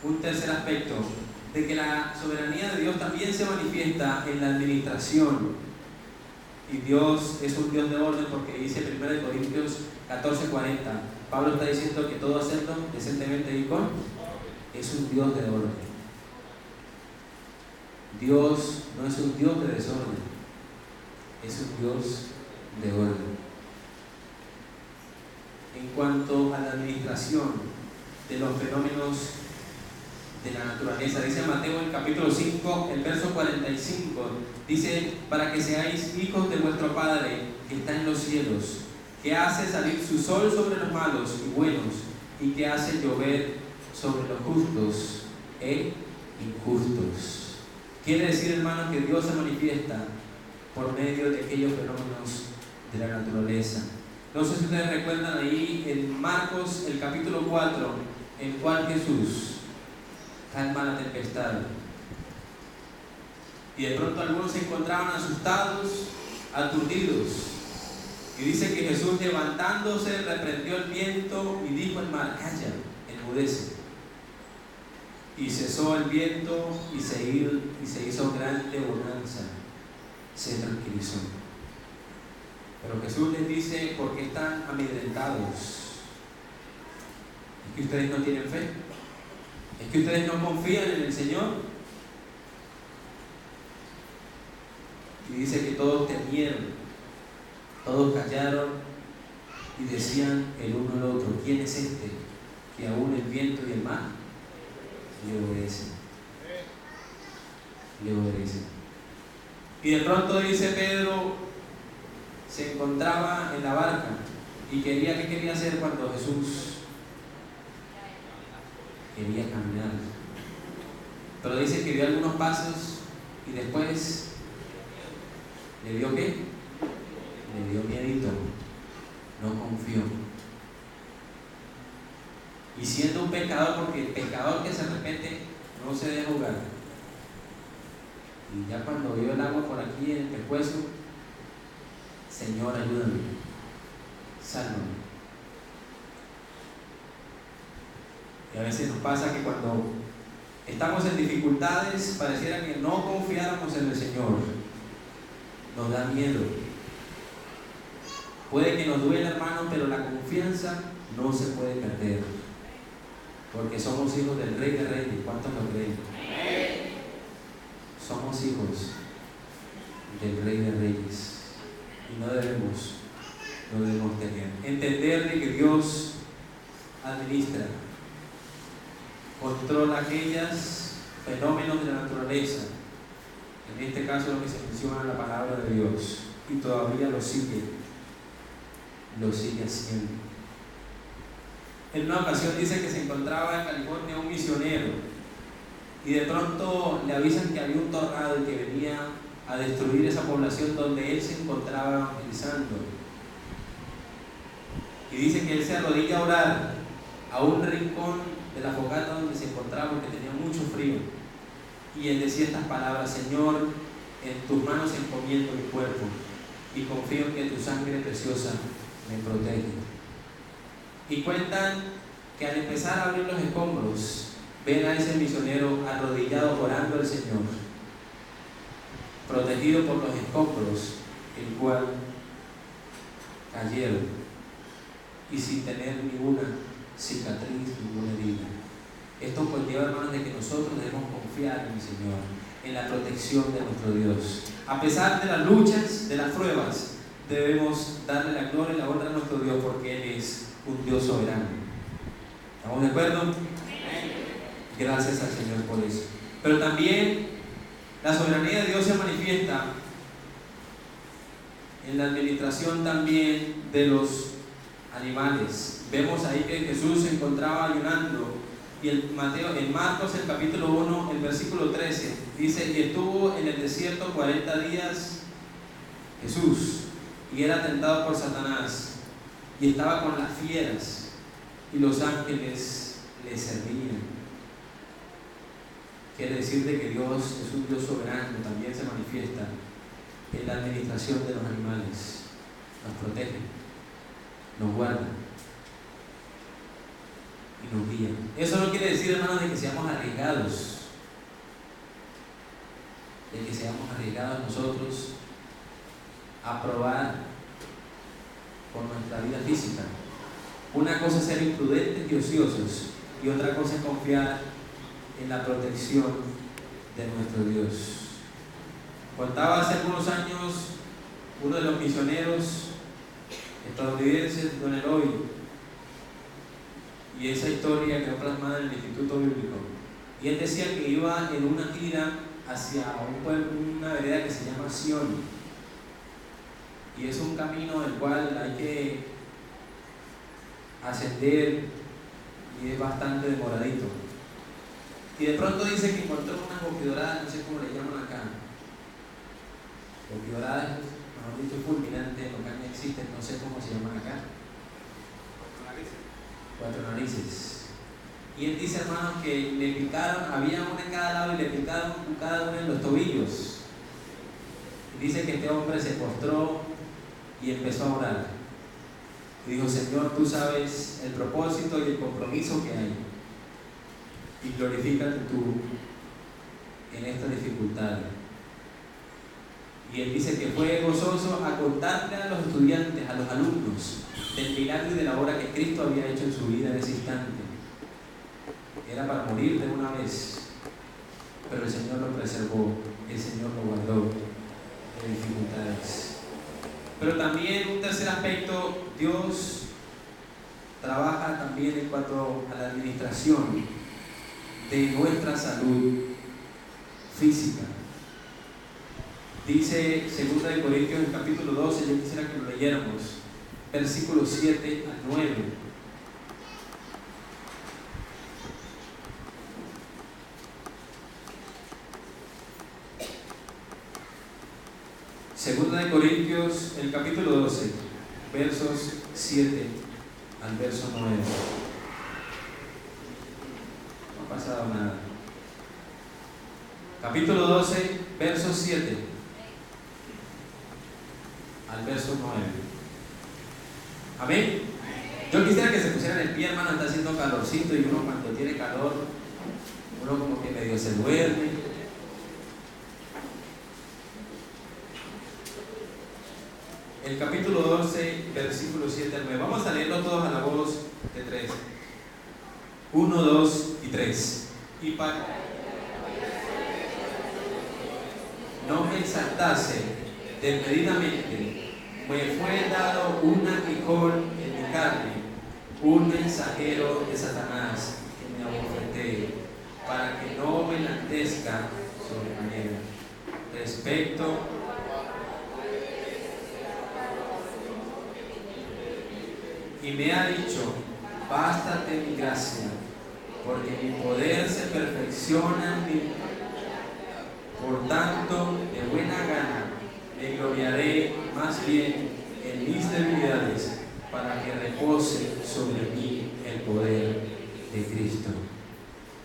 un tercer aspecto, de que la soberanía de Dios también se manifiesta en la administración. Y Dios es un Dios de orden, porque dice 1 Corintios 14:40, Pablo está diciendo que todo hacerlo decentemente y con, es un Dios de orden. Dios no es un Dios de desorden, es un Dios de orden. En cuanto a la administración de los fenómenos de la naturaleza, dice Mateo en el capítulo 5, el verso 45, dice, para que seáis hijos de vuestro Padre que está en los cielos, que hace salir su sol sobre los malos y buenos, y que hace llover sobre los justos e injustos. Quiere decir, hermanos, que Dios se manifiesta por medio de aquellos fenómenos de la naturaleza. No sé si ustedes recuerdan ahí en Marcos, el capítulo 4, en cual Jesús calma la tempestad. Y de pronto algunos se encontraban asustados, aturdidos. Y dice que Jesús, levantándose, reprendió el viento y dijo al mar, calla, enmudece. Y cesó el viento y se hizo grande bonanza. Se tranquilizó. Pero Jesús les dice, ¿por qué están amedrentados? ¿Es que ustedes no tienen fe? ¿Es que ustedes no confían en el Señor? Y dice que todos temieron, todos callaron y decían el uno al otro, ¿quién es este que aún el viento y el mar le obedecen? Le obedecen. Y de pronto dice Pedro, se encontraba en la barca y ¿qué quería hacer cuando Jesús quería caminar? Pero dice que dio algunos pasos y después le dio ¿qué? Le dio miedito, no confió. Y siendo un pecador, porque el pecador que se arrepiente no se deja ahogar. Y ya cuando vio el agua por aquí en el pescuezo, Señor, ayúdame, sálvame. Y a veces nos pasa que cuando estamos en dificultades, pareciera que no confiáramos en el Señor. Nos da miedo. Puede que nos duela, hermano, pero la confianza no se puede perder. Porque somos hijos del Rey de Reyes. ¿Cuántos lo creen? Somos hijos del Rey de Reyes. Y no debemos tener. Entender de que Dios administra, controla aquellos fenómenos de la naturaleza. En este caso lo que se menciona en la palabra de Dios. Y todavía lo sigue haciendo. En una ocasión dice que se encontraba en California un misionero y de pronto le avisan que había un tornado y que venía a destruir esa población donde él se encontraba evangelizando. Y dice que él se arrodilla a orar a un rincón de la fogata donde se encontraba porque tenía mucho frío. Y él decía estas palabras: Señor, en tus manos encomiendo mi cuerpo y confío en que tu sangre preciosa me protege. Y cuentan que al empezar a abrir los escombros, ven a ese misionero arrodillado orando al Señor, protegido por los escombros, el cual cayeron y sin tener ninguna cicatriz, ninguna herida. Esto conlleva, hermanos, de que nosotros debemos confiar en el Señor, en la protección de nuestro Dios. A pesar de las luchas, de las pruebas, debemos darle la gloria y la honra a nuestro Dios, porque Él es un Dios soberano. ¿Estamos de acuerdo? Gracias al Señor por eso. Pero también la soberanía de Dios se manifiesta en la administración también de los animales. Vemos ahí que Jesús se encontraba ayunando, y en Marcos, el capítulo 1, el versículo 13, dice: y estuvo en el desierto 40 días Jesús, y era tentado por Satanás, y estaba con las fieras, y los ángeles le servían. Quiere decir de que Dios es un Dios soberano, también se manifiesta en la administración de los animales. Nos protege, nos guarda y nos guía. Eso no quiere decir, hermanos, de que seamos arriesgados, nosotros a probar por nuestra vida física. Una cosa es ser imprudentes y ociosos, y otra cosa es confiar en la protección de nuestro Dios. Contaba hace algunos años uno de los misioneros estadounidenses, Don Eloy, y esa historia quedó plasmada en el Instituto Bíblico. Y él decía que iba en una gira hacia un pueblo, una vereda que se llama Sion, y es un camino del cual hay que ascender y es bastante demoradito. Y de pronto dice que encontró unas boquidoradas, no sé cómo le llaman acá. Boquidoradas, mejor dicho, fulminantes, lo que no existen, no sé cómo se llaman acá. Cuatro narices. Y él dice, hermanos, que le picaron, había una en cada lado y le picaron cada uno en los tobillos. Y dice que este hombre se postró y empezó a orar. Y dijo: Señor, tú sabes el propósito y el compromiso que hay. Y glorifícate tú en esta dificultad. Y él dice que fue gozoso a contarle a los estudiantes, a los alumnos, del milagro y de la obra que Cristo había hecho en su vida en ese instante. Era para morir de una vez, pero el Señor lo preservó, el Señor lo guardó de dificultades. Pero también un tercer aspecto, Dios trabaja también en cuanto a la administración de nuestra salud física. Dice 2 Corintios, el capítulo 12, yo quisiera que lo leyéramos, versículos 7 al 9. Segunda de Corintios, el capítulo 12, versos 7 al verso 9. No ha pasado nada. Capítulo 12, versos 7 al verso 9. Amén. Yo quisiera que se pusieran en pie, hermano. Está haciendo calorcito y uno cuando tiene calor, uno como que medio se duerme. El capítulo 12, versículo 7 al 9. Vamos a leerlo todos a la voz de 3. 1, 2 y 3. Y para no me exaltase desmedidamente, me fue dado un aguijón en mi carne, un mensajero de Satanás que me abofeté, para que no me enaltezca sobremanera. Respecto y me ha dicho: bástate mi gracia, porque mi poder se perfecciona en mí. Por tanto, de buena gana me gloriaré más bien en mis debilidades, para que repose sobre mí el poder de Cristo.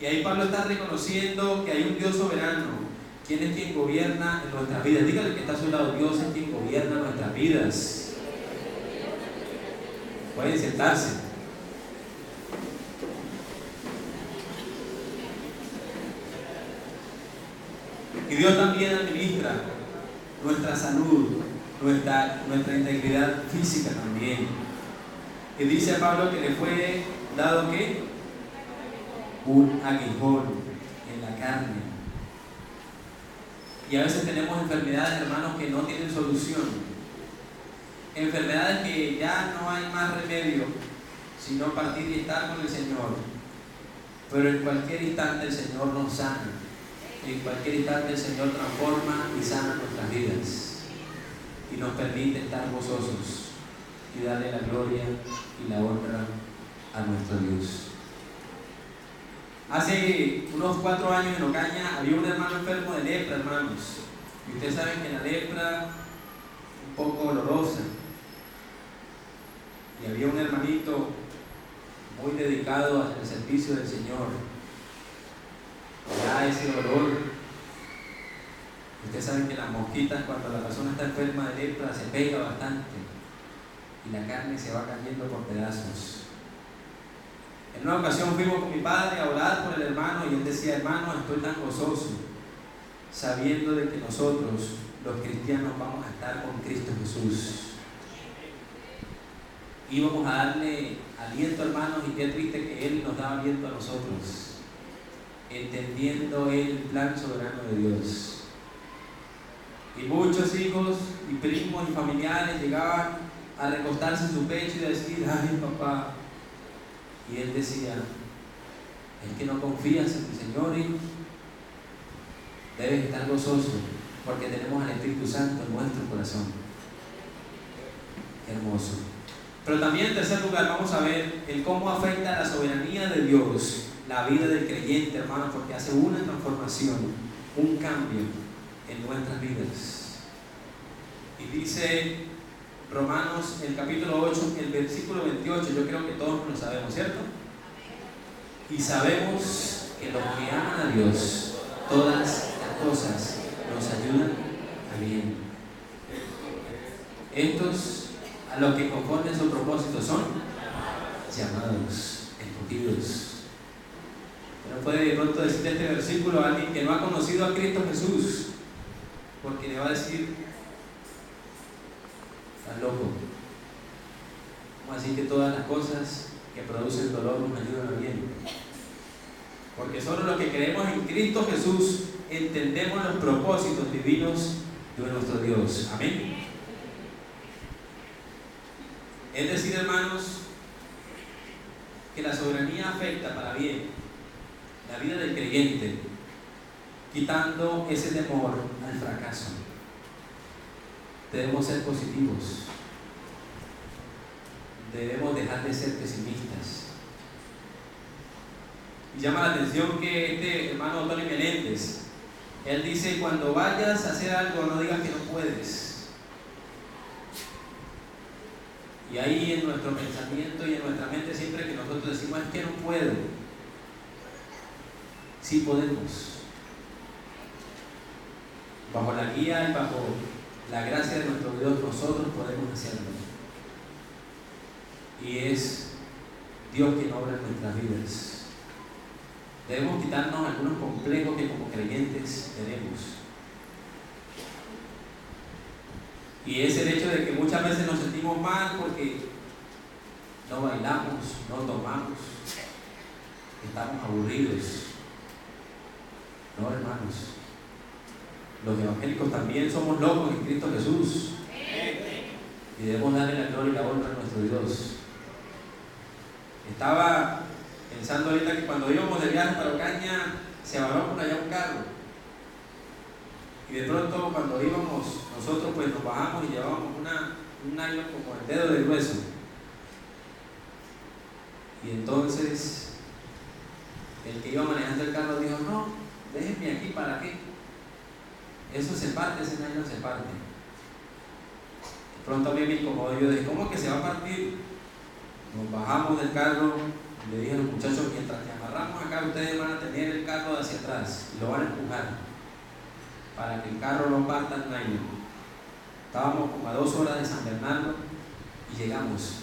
Y ahí Pablo está reconociendo que hay un Dios soberano, quien es quien gobierna en nuestras vidas. Dígale que está a su lado: Dios es quien gobierna nuestras vidas. Pueden sentarse. Y Dios también administra nuestra salud nuestra integridad física también. Y dice Pablo que le fue dado ¿qué? Un aguijón en la carne. Y a veces tenemos enfermedades, hermanos, que no tienen solución. Enfermedades que ya no hay más remedio, sino partir y estar con el Señor. Pero en cualquier instante el Señor nos sana. En cualquier instante el Señor transforma y sana nuestras vidas. Y nos permite estar gozosos y darle la gloria y la honra a nuestro Dios. Hace unos 4 años en Ocaña había un hermano enfermo de lepra, hermanos. Y ustedes saben que la lepra es un poco dolorosa. Y había un hermanito muy dedicado al servicio del Señor. Ya ese dolor. Ustedes saben que las mosquitas, cuando la persona está enferma de lepra, se pega bastante. Y la carne se va cayendo por pedazos. En una ocasión fuimos con mi padre a orar por el hermano y él decía: hermano, estoy tan gozoso sabiendo de que nosotros, los cristianos, vamos a estar con Cristo Jesús. Íbamos a darle aliento, hermanos, y qué triste que Él nos daba aliento a nosotros, entendiendo el plan soberano de Dios. Y muchos hijos y primos y familiares llegaban a recostarse en su pecho y decir: ay, papá. Y él decía: es que no confías en el Señor, hijo. Debes estar gozoso porque tenemos al Espíritu Santo en nuestro corazón. Hermoso. Pero también en tercer lugar vamos a ver el cómo afecta la soberanía de Dios la vida del creyente, hermano, porque hace una transformación, un cambio en nuestras vidas. Y dice Romanos, el capítulo 8, el versículo 28, yo creo que todos lo sabemos, ¿cierto? Y sabemos que los que aman a Dios, todas las cosas nos ayudan a bien. Estos, a los que conforme a su propósito, son llamados, escogidos. Pero puede de pronto decir este versículo a alguien que no ha conocido a Cristo Jesús, porque le va a decir: estás loco. ¿Cómo así que todas las cosas que producen dolor nos ayudan a bien? Porque solo los que creemos en Cristo Jesús entendemos los propósitos divinos de nuestro Dios. Amén. Es decir, hermanos, que la soberanía afecta para bien la vida del creyente, quitando ese temor al fracaso. Debemos ser positivos. Debemos dejar de ser pesimistas. Y llama la atención que este hermano Tony Meléndez, él dice: cuando vayas a hacer algo, no digas que no puedes. Y ahí en nuestro pensamiento y en nuestra mente, siempre que nosotros decimos: es que no puedo, sí podemos. Bajo la guía y bajo la gracia de nuestro Dios, nosotros podemos hacerlo. Y es Dios quien obra en nuestras vidas. Debemos quitarnos algunos complejos que como creyentes tenemos. Y es el hecho de que muchas veces nos sentimos mal porque no bailamos, no tomamos, estamos aburridos. No, hermanos. Los evangélicos también somos locos en Cristo Jesús. Y debemos darle la gloria y la honra a nuestro Dios. Estaba pensando ahorita que cuando íbamos de viaje para Ocaña, se agarró por allá un carro. Y de pronto, cuando íbamos, nosotros pues nos bajamos y llevábamos un nylon como el dedo del hueso. Y entonces, el que iba manejando el carro dijo: no, déjenme aquí, ¿para qué? Eso se parte, ese nylon se parte. De pronto a mí me incomodó, yo dije: ¿cómo que se va a partir? Nos bajamos del carro y le dije a los muchachos: mientras que amarramos acá, ustedes van a tener el carro hacia atrás y lo van a empujar para que el carro no parta el nylon. Estábamos como a 2 horas de San Bernardo y llegamos.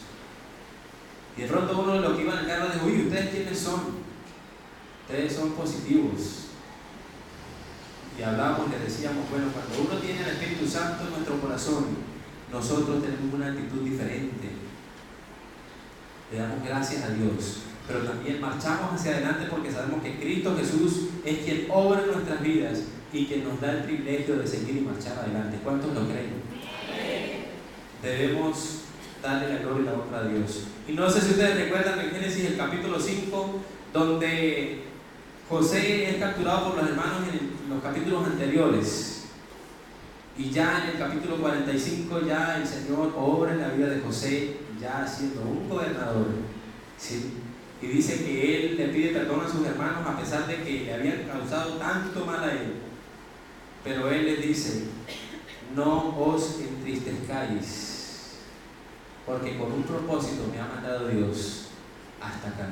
Y de pronto uno de los que iba en el carro dijo: uy, ¿ustedes quiénes son? Ustedes son positivos. Y hablábamos, le decíamos: bueno, cuando uno tiene el Espíritu Santo en nuestro corazón nosotros tenemos una actitud diferente. Le damos gracias a Dios, pero también marchamos hacia adelante porque sabemos que Cristo Jesús es quien obra en nuestras vidas y que nos da el privilegio de seguir y marchar adelante. ¿Cuántos lo creen? Debemos darle la gloria y la honra a Dios. Y no sé si ustedes recuerdan en Génesis el capítulo 5, donde José es capturado por los hermanos en los capítulos anteriores. Y ya en el capítulo 45 ya el Señor obra en la vida de José, ya siendo un gobernador, ¿sí? Y dice que él le pide perdón a sus hermanos a pesar de que le habían causado tanto mal a él. Pero él les dice: no os entristezcáis, porque con un propósito me ha mandado Dios hasta acá.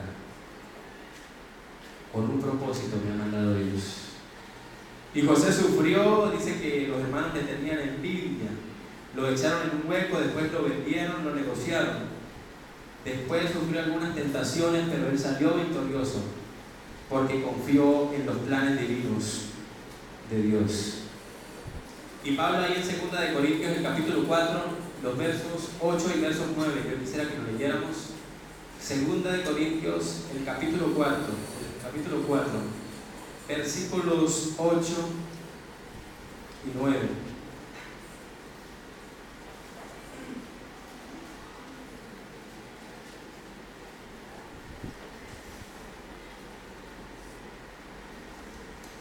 Con un propósito me ha mandado Dios. Y José sufrió, dice que los hermanos le tenían envidia, lo echaron en un hueco, después lo vendieron, lo negociaron. Después sufrió algunas tentaciones, pero él salió victorioso porque confió en los planes divinos de Dios. Y Pablo ahí en 2 de Corintios, el capítulo 4, los versos 8 y versos 9, yo quisiera que lo leyéramos. 2 de Corintios, el capítulo 4, versículos 8 y 9.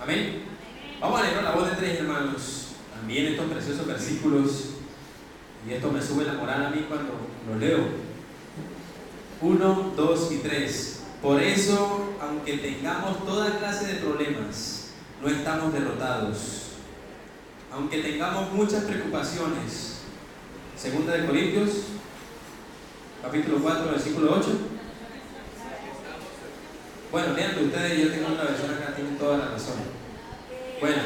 Amén. Vamos a leer la voz de 3, hermanos. También estos preciosos versículos, y esto me sube la moral a mí cuando los leo. 1, 2 y 3. Por eso, aunque tengamos toda clase de problemas, no estamos derrotados. Aunque tengamos muchas preocupaciones. 2 de Corintios, capítulo 4, versículo 8. Bueno, leanlo ustedes, yo tengo otra versión acá, tienen toda la razón. Bueno.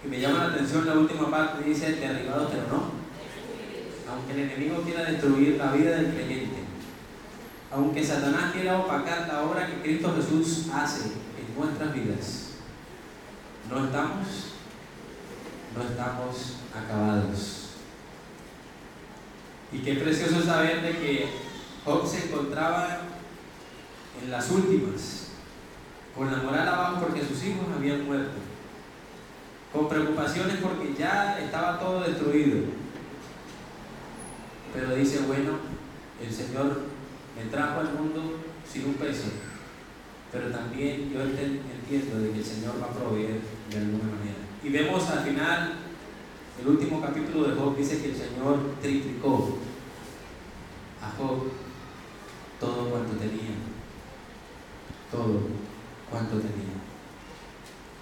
Y me llama la atención la última parte, dice derribados, pero no. Aunque el enemigo quiera destruir la vida del creyente, aunque Satanás quiera opacar la obra que Cristo Jesús hace en nuestras vidas, no estamos acabados. Y qué precioso saber de que Job se encontraba en las últimas, con la moral abajo porque sus hijos habían muerto, con preocupaciones porque ya estaba todo destruido. Pero dice: bueno, el Señor me trajo al mundo sin un peso, pero también yo entiendo de que el Señor va a proveer de alguna manera. Y vemos al final, el último capítulo de Job dice que el Señor triplicó a Job todo cuanto tenía.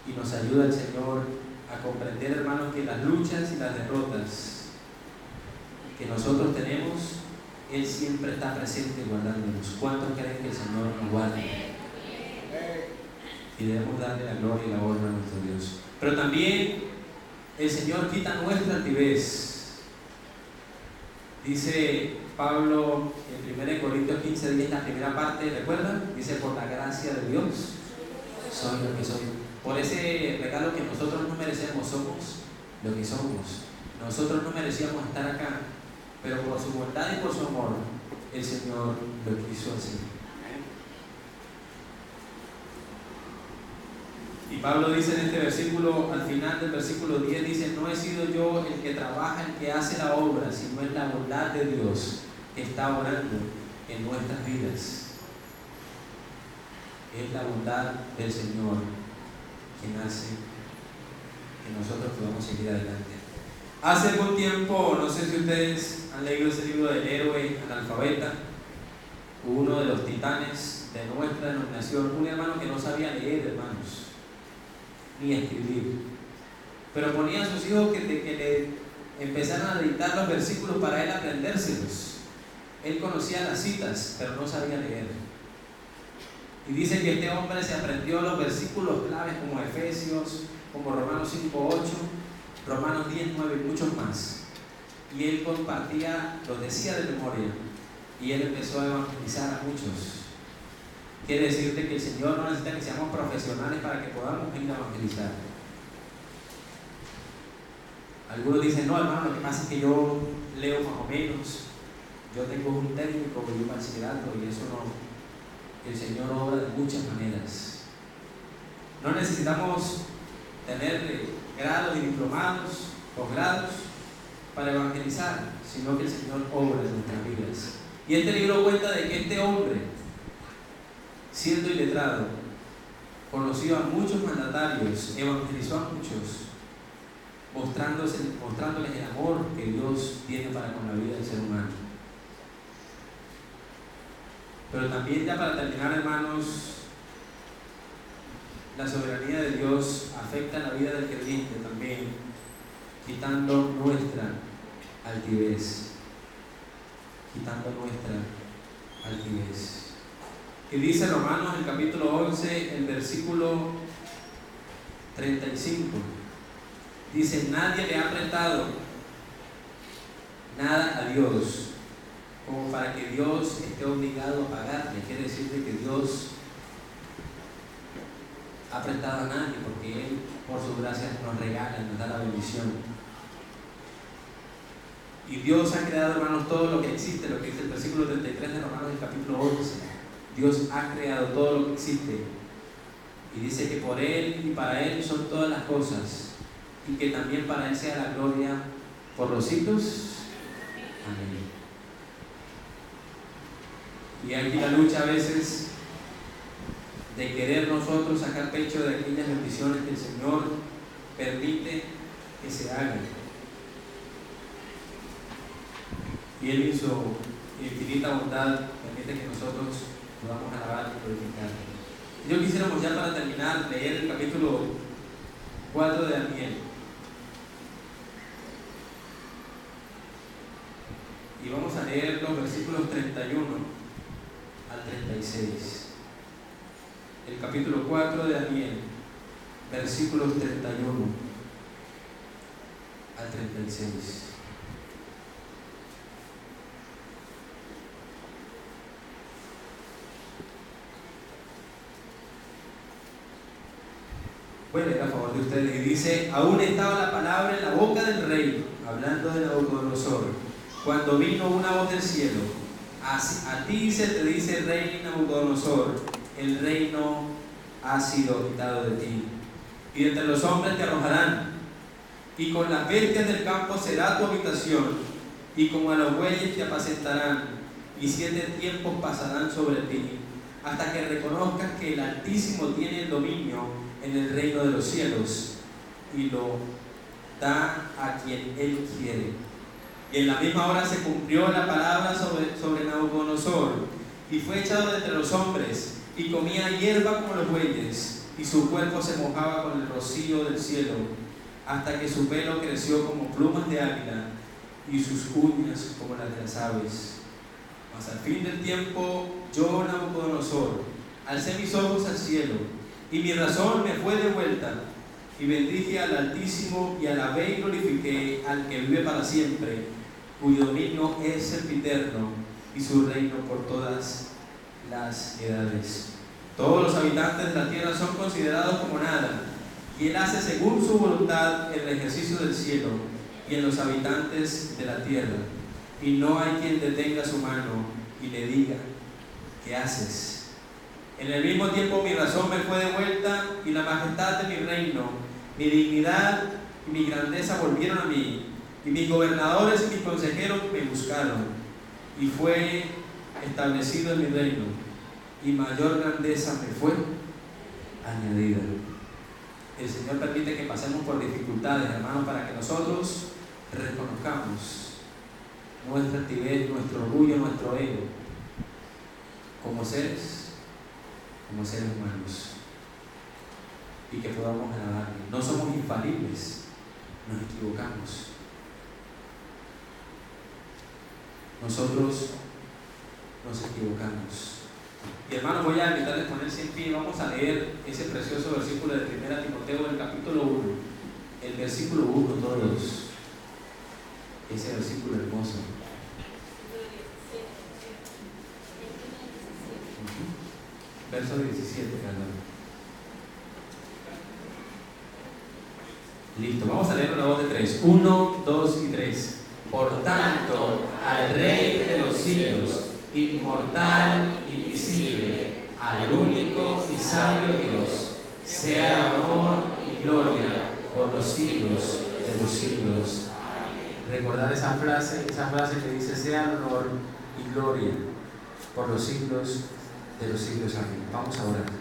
Y nos ayuda el Señor a comprender, hermanos, que las luchas y las derrotas que nosotros tenemos, Él siempre está presente guardándonos. ¿Cuántos creen que el Señor nos guarda? Y debemos darle la gloria y la honra a nuestro Dios. Pero también el Señor quita nuestra altivez. Dice Pablo en 1 Corintios 15:10, la primera parte, ¿recuerdan? Dice: por la gracia de Dios soy lo que soy. Por ese regalo que nosotros no merecemos, somos lo que somos. Nosotros no merecíamos estar acá, pero por su bondad y por su amor, el Señor lo quiso así. Y Pablo dice en este versículo, al final del versículo 10, dice: no he sido yo el que trabaja, el que hace la obra, sino es la bondad de Dios que está obrando en nuestras vidas. Es la bondad del Señor quien hace que nosotros podamos seguir adelante. Hace algún tiempo, no sé si ustedes han leído ese libro del héroe analfabeta, uno de los titanes de nuestra denominación, un hermano que no sabía leer, hermanos, ni escribir, pero ponía a sus hijos que le empezaran a dictar los versículos para él aprendérselos. Él conocía las citas, pero no sabía leer. Y dice que este hombre se aprendió los versículos claves como Efesios, como Romanos 5:8, Romanos 10:9 y muchos más. y él compartía, los decía de memoria, y él empezó a evangelizar a muchos. Quiere decirte que el Señor no necesita que seamos profesionales para que podamos ir a evangelizar. Algunos dicen, no hermano, lo que pasa es que yo leo más o menos, yo tengo un técnico y un bachillerato, y eso no. El Señor obra de muchas maneras. No necesitamos tener grados y diplomados, posgrados para evangelizar, sino que el Señor obra en nuestras vidas. Y este libro cuenta de que este hombre, siendo iletrado, conoció a muchos mandatarios, evangelizó a muchos, mostrándoles el amor que Dios tiene para con la vida del ser humano. Pero también, ya para terminar, hermanos, la soberanía de Dios afecta la vida del creyente también, quitando nuestra altivez. Quitando nuestra altivez. Y dice Romanos, el capítulo 11, el versículo 35. Dice, nadie le ha prestado nada a Dios como para que Dios esté obligado a pagarle. Quiere decir que Dios ha prestado a nadie, porque Él, por su gracia, nos regala, nos da la bendición. Y Dios ha creado, hermanos, todo lo que existe, lo que dice el versículo 33 de Romanos, el capítulo 11. Dios ha creado todo lo que existe. Y dice que por Él y para Él son todas las cosas, y que también para Él sea la gloria por los siglos. Amén. Y aquí la lucha a veces de querer nosotros sacar pecho de aquellas bendiciones que el Señor permite que se hagan. Y Él en su infinita bondad permite que nosotros podamos alabar y glorificar. Yo quisiéramos, ya para terminar, leer el capítulo 4 de Daniel. Y vamos a leer los versículos 31 al 36. El capítulo 4 de Daniel, versículos 31 al 36. Voy a leer a favor de ustedes. Y dice, aún estaba la palabra en la boca del rey, hablando de Nabucodonosor, cuando vino una voz del cielo. A ti se te dice, rey Nabucodonosor, el reino ha sido quitado de ti, y entre los hombres te arrojarán, y con las bestias del campo será tu habitación, y como a los bueyes te apacentarán, y 7 tiempos pasarán sobre ti, hasta que reconozcas que el Altísimo tiene el dominio en el reino de los cielos, y lo da a quien Él quiere. Y en la misma hora se cumplió la palabra sobre Nabucodonosor, y fue echado de entre los hombres, y comía hierba como los bueyes, y su cuerpo se mojaba con el rocío del cielo, hasta que su pelo creció como plumas de águila, y sus uñas como las de las aves. Mas al fin del tiempo, yo, Nabucodonosor, alcé mis ojos al cielo, y mi razón me fue devuelta, y bendije al Altísimo, y alabé y glorifiqué al que vive para siempre, cuyo dominio es sempiterno, y su reino por todas las edades. Todos los habitantes de la tierra son considerados como nada, y Él hace según su voluntad el ejercicio del cielo y en los habitantes de la tierra, y no hay quien detenga su mano y le diga, ¿qué haces? En el mismo tiempo mi razón me fue devuelta, y la majestad de mi reino, mi dignidad y mi grandeza volvieron a mí, y mis gobernadores y mis consejeros me buscaron, y fue establecido en mi reino, y mayor grandeza me fue añadida. El Señor permite que pasemos por dificultades, hermanos, para que nosotros reconozcamos nuestra altivez, nuestro orgullo, nuestro ego, como seres humanos, y que podamos alabarle. No somos infalibles, nos equivocamos. Nosotros nos equivocamos. Y hermanos, voy a invitarles a ponerse en pie y vamos a leer ese precioso versículo de 1 Timoteo, del capítulo 1, el versículo 1 todos. Ese versículo hermoso. Verso 17, perdón. Listo, vamos a leer la voz de 3. 1, 2 y 3. Por tanto, al Rey de los siglos, inmortal, invisible, al único y sabio Dios, sea honor y gloria por los siglos de los siglos. Recordar esa frase que dice: sea honor y gloria por los siglos de los siglos. Amén. Vamos a orar.